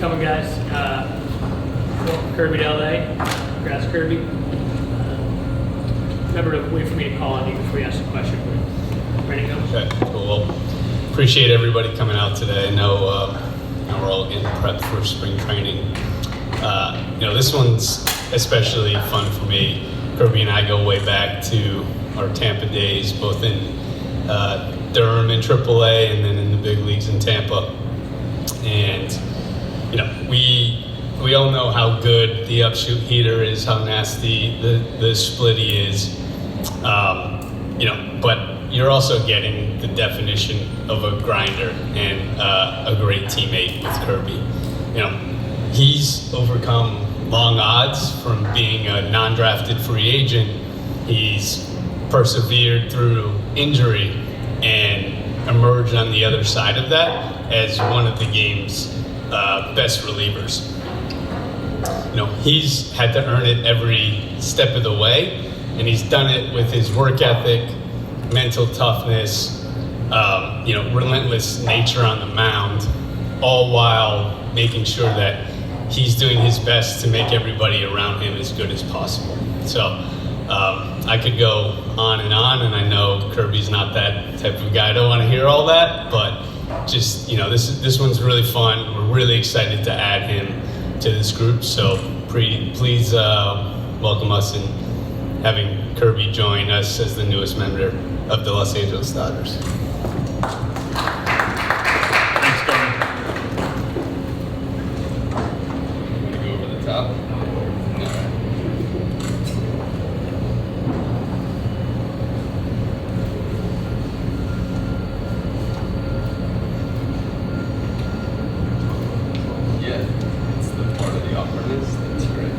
coming, guys. Welcome Kirby to LA. Congrats, Kirby. Remember to wait for me to call on you before you ask a question. Ready to go? Okay, cool. Well, appreciate everybody coming out today. I know, we're all getting prepped for spring training. This one's especially fun for me. Kirby and I go way back to our Tampa days, both in Durham in AAA and then in the big leagues in Tampa. And we all know how good the upshoot heater is, how nasty the splitty is. But you're also getting the definition of a grinder and a great teammate with Kirby. He's overcome long odds from being a non-drafted free agent. He's persevered through injury and emerged on the other side of that as one of the game's best relievers. He's had to earn it every step of the way, and he's done it with his work ethic, mental toughness, relentless nature on the mound, all while making sure that he's doing his best to make everybody around him as good as possible. So I could go on, and I know Kirby's not that type of guy. I don't want to hear all that, but just, this one's really fun. We're really excited to add him to this group. So please welcome us in having Kirby join us as the newest member of the Los Angeles Dodgers. Thanks, Kirby. Want to go over the top? All right. Yeah, it's the part of the awkwardness that's great.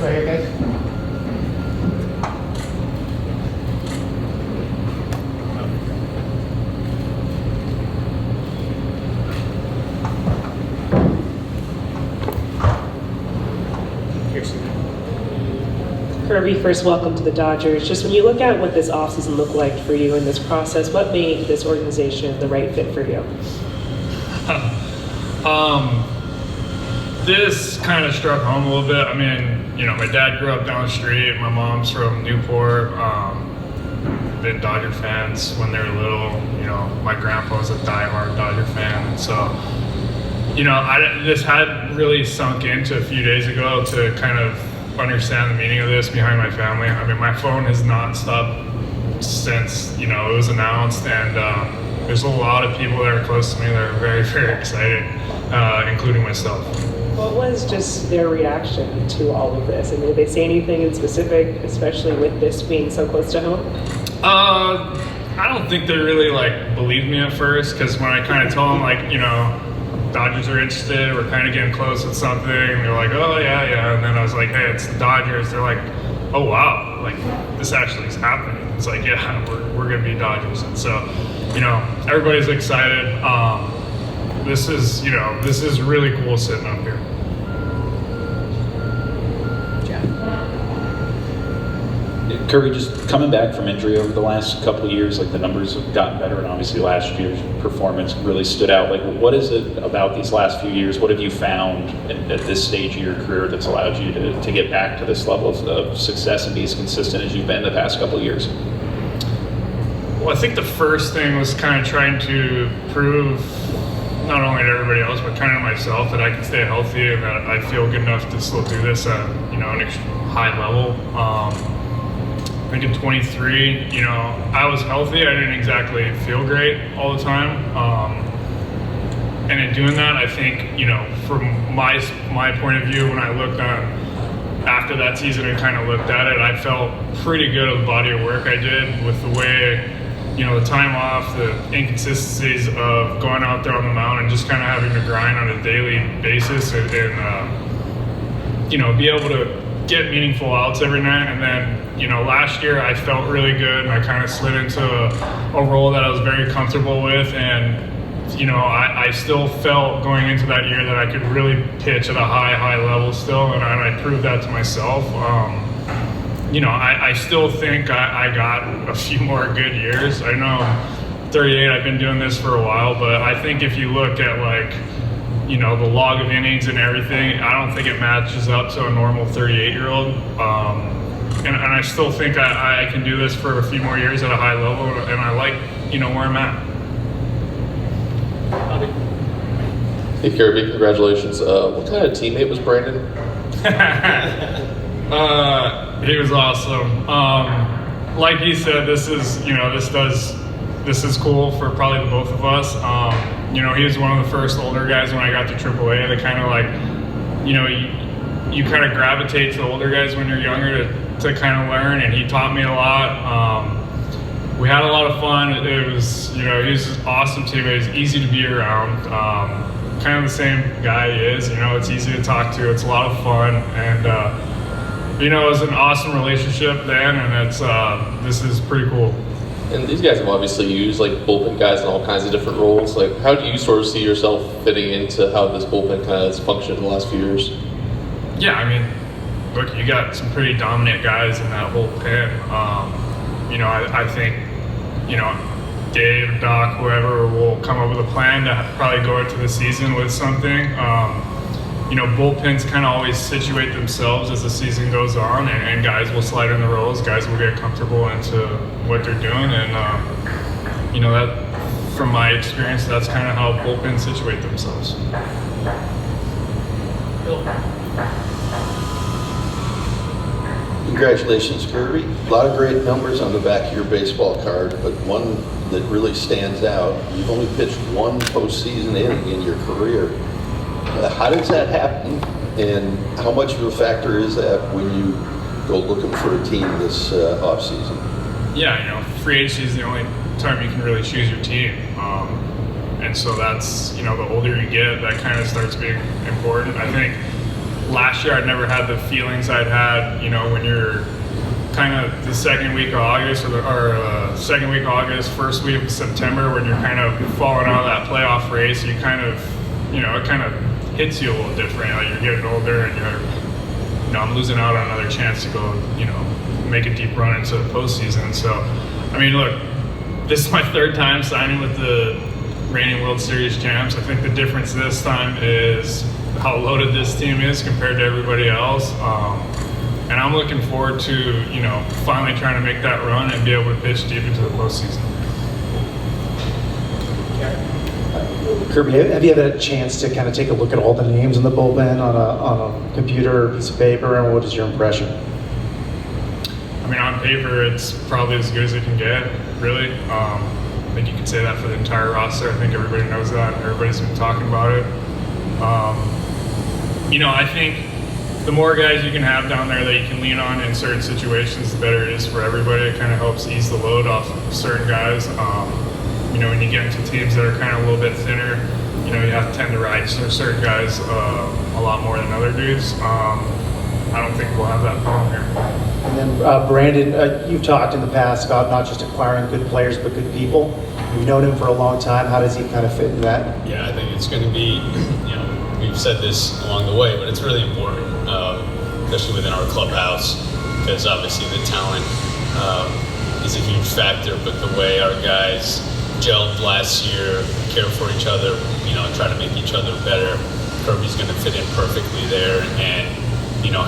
Right here, guys. Kirby, first, welcome to the Dodgers. Just when you look at what this offseason looked like for you in this process, what made this organization the right fit for you? This kind of struck home a little bit. I mean, my dad grew up down the street. My mom's from Newport. Been Dodger fans when they were little. My grandpa was a diehard Dodger fan. And so, this hadn't really sunk into a few days ago to kind of understand the meaning of this behind my family. I mean, my phone has not stopped since, it was announced. And there's a lot of people that are close to me that are very, very excited, including myself. What was just their reaction to all of this? I mean, did they say anything in specific, especially with this being so close to home? I don't think they really believed me at first, because when I kind of told them Dodgers are interested, we're kind of getting close with something, and they're like, oh yeah, and then I was like, hey, it's the Dodgers. They're like, oh wow, this actually is happening. It's like, yeah, we're gonna be Dodgers. And so, everybody's excited. This is really cool sitting up here. Kirby, just coming back from injury over the last couple of years, the numbers have gotten better, and obviously last year's performance really stood out. What is it about these last few years? What have you found at this stage of your career that's allowed you to get back to this level of success and be as consistent as you've been the past couple of years? Well, I think the first thing was kind of trying to prove not only to everybody else, but kind of myself, that I can stay healthy and that I feel good enough to still do this at an high level. I think in 23, I was healthy. I didn't exactly feel great all the time. And in doing that, I think, from my point of view, when I looked on after that season and kind of looked at it, I felt pretty good of the body of work I did with the way, the time off, the inconsistencies of going out there on the mound and just kind of having to grind on a daily basis and be able to get meaningful outs every night. And then, last year I felt really good, and I kind of slid into a role that I was very comfortable with. And I still felt going into that year that I could really pitch at a high level still, and I proved that to myself. I still think I got a few more good years. I know 38, I've been doing this for a while, but I think if you look at the log of innings and everything, I don't think it matches up to a normal 38-year-old. And I still think I can do this for a few more years at a high level, and I like, where I'm at. Hey Kirby, congratulations. What kind of teammate was Brandon? He was awesome. Like he said, this is cool for probably the both of us. He was one of the first older guys when I got to AAA. They kind of you kind of gravitate to older guys when you're younger to kind of learn, and he taught me a lot. We had a lot of fun. It was, he was an awesome teammate. He was easy to be around. Kind of the same guy he is. It's easy to talk to. It's a lot of fun, and it was an awesome relationship then, and this is pretty cool. And these guys have obviously used bullpen guys in all kinds of different roles. How do you sort of see yourself fitting into how this bullpen kind of has functioned in the last few years? Yeah, look, you got some pretty dominant guys in that whole pen. I think, Dave, Doc, whoever will come up with a plan to probably go into the season with something. Bullpens kind of always situate themselves as the season goes on, and guys will slide in the roles. Guys will get comfortable into what they're doing, and that, from my experience, that's kind of how bullpens situate themselves. Congratulations, Kirby. A lot of great numbers on the back of your baseball card, but one that really stands out, you've only pitched one postseason inning in your career. How does that happen, and how much of a factor is that when you go looking for a team this offseason? Yeah, free agency is the only time you can really choose your team. And so that's, the older you get, that kind of starts being important. I think last year I'd never had the feelings I'd had, when you're kind of the second week of August or second week of August, first week of September, when you're kind of falling out of that playoff race. You kind of, it kind of hits you a little different. You're getting older, and I'm losing out on another chance to go, make a deep run into the postseason. So, look, this is my third time signing with the reigning World Series champs. I think the difference this time is how loaded this team is compared to everybody else. And I'm looking forward to, finally trying to make that run and be able to pitch deep into the postseason. Kirby, have you had a chance to kind of take a look at all the names in the bullpen on a computer or piece of paper, and what is your impression? On paper, it's probably as good as it can get, really. I think you could say that for the entire roster. I think everybody knows that. Everybody's been talking about it. I think the more guys you can have down there that you can lean on in certain situations, the better it is for everybody. It kind of helps ease the load off of certain guys. When you get into teams that are kind of a little bit thinner, you have to tend to ride certain guys a lot more than other dudes. I don't think we'll have that problem here. And then Brandon, you've talked in the past about not just acquiring good players, but good people. You've known him for a long time. How does he kind of fit in that? Yeah, I think it's going to be, we've said this along the way, but it's really important, especially within our clubhouse, because obviously the talent is a huge factor, but the way our guys gelled last year, care for each other, try to make each other better, Kirby's going to fit in perfectly there, and,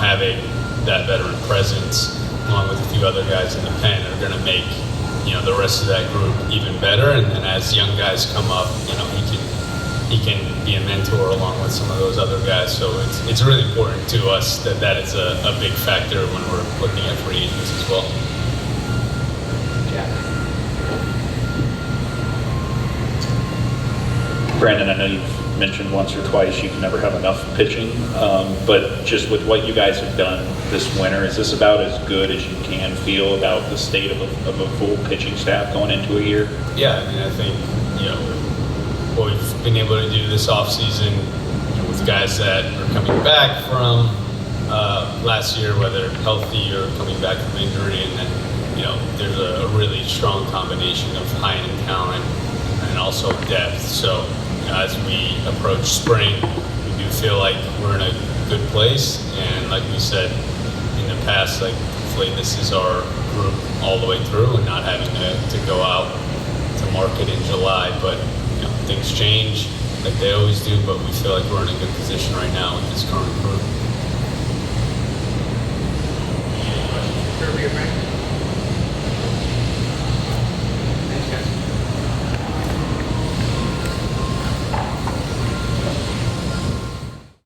having that veteran presence, along with a few other guys in the pen, are going to make, the rest of that group even better. And then as young guys come up, he can be a mentor along with some of those other guys. So it's really important to us that is a big factor when we're looking at free agents as well. Brandon, I know you've mentioned once or twice you can never have enough pitching, but just with what you guys have done this winter, is this about as good as you can feel about the state of a full pitching staff going into a year? Yeah, I think, what we've been able to do this offseason, with guys that are coming back from last year, whether healthy or coming back from injury, and then, there's a really strong combination of high-end talent and also depth. So as we approach spring, we do feel like we're in a good place. And like we said in the past, like hopefully this is our group all the way through and not having to go out to market in July. But things change like they always do, but we feel like we're in a good position right now with this current group.